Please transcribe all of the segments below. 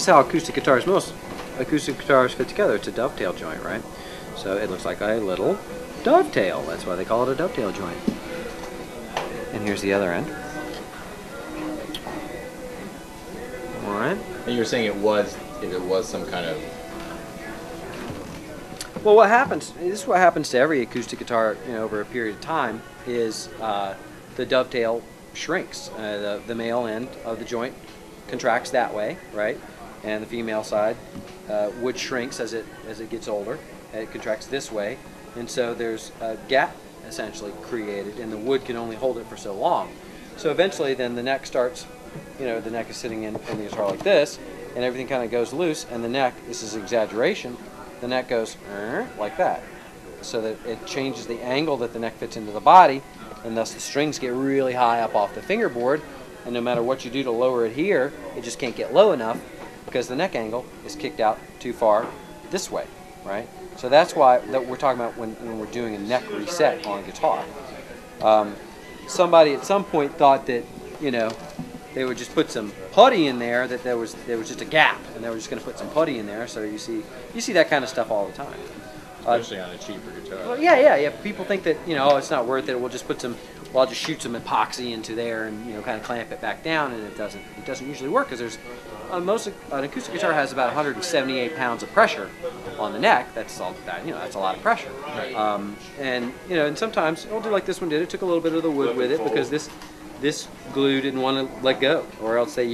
how acoustic guitars fit together. It's a dovetail joint, right? So it looks like a little dovetail. That's why they call it a dovetail joint. And here's the other end. All right. And you were saying if it was some kind of... Well, what happens, this is what happens to every acoustic guitar, over a period of time, is the dovetail shrinks. The male end of the joint contracts that way, right? And the female side wood shrinks as it gets older. It contracts this way, and so there's a gap essentially created, and the wood can only hold it for so long. So eventually, then the neck starts. The neck is sitting in the guitar like this, and everything kind of goes loose, and the neck, this is exaggeration, the neck goes like that, so that it changes the angle that the neck fits into the body, and thus the strings get really high up off the fingerboard, and no matter what you do to lower it here, it just can't get low enough because the neck angle is kicked out too far this way, right? So that's why we're talking about when we're doing a neck reset on a guitar. Somebody at some point thought that, they would just put some putty in there, that there was just a gap, and they were just going to put some putty in there. So you see that kind of stuff all the time. Especially on a cheaper guitar. Well, yeah. People think that oh, it's not worth it. We'll just put some. Well, I'll just shoot some epoxy into there and kind of clamp it back down, and it doesn't usually work because there's an acoustic guitar has about 178 pounds of pressure on the neck. That's all that that's a lot of pressure. Right. And sometimes it'll do like this one did. It took a little bit of the wood with it because this glue didn't want to let go, or else they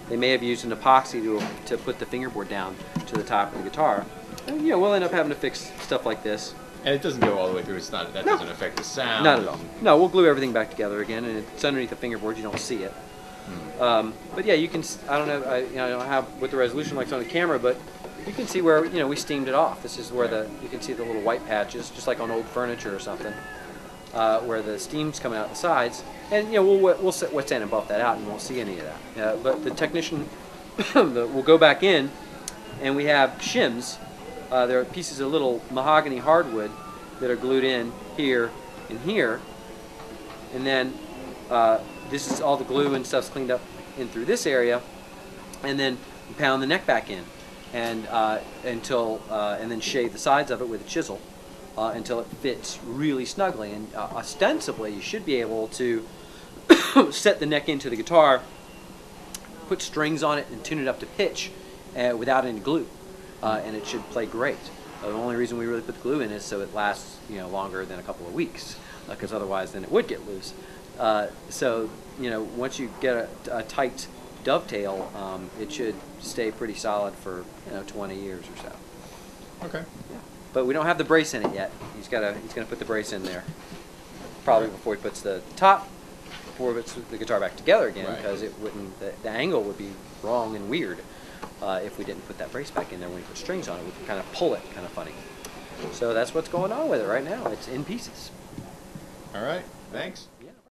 may have used an epoxy to put the fingerboard down to the top of the guitar. And we'll end up having to fix stuff like this. And it doesn't go all the way through. That doesn't affect the sound. Not at all. No, we'll glue everything back together again, and it's underneath the fingerboard. You don't see it. But yeah, you can. I don't know. I don't have what the resolution like's on the camera, but you can see where we steamed it off. This is where you can see the little white patches, just like on old furniture or something, where the steam's coming out the sides. And we'll set wet sand and buff that out, and we won't see any of that. But the technician will go back in, and we have shims. There are pieces of little mahogany hardwood that are glued in here and here, and then this is all the glue and stuff's cleaned up in through this area, and then we pound the neck back in, and and then shave the sides of it with a chisel until it fits really snugly. And ostensibly, you should be able to set the neck into the guitar, put strings on it, and tune it up to pitch without any glue. And it should play great. The only reason we really put the glue in is so it lasts, longer than a couple of weeks, because otherwise then it would get loose. So, once you get a tight dovetail, it should stay pretty solid for 20 years or so. Okay. Yeah. But we don't have the brace in it yet. He's gonna put the brace in there, probably before he puts the top, before he puts the guitar back together again, because it wouldn't. The angle would be wrong and weird. If we didn't put that brace back in there when we put strings on it, we could kind of pull it kind of funny. So that's what's going on with it right now. It's in pieces. All right. Thanks.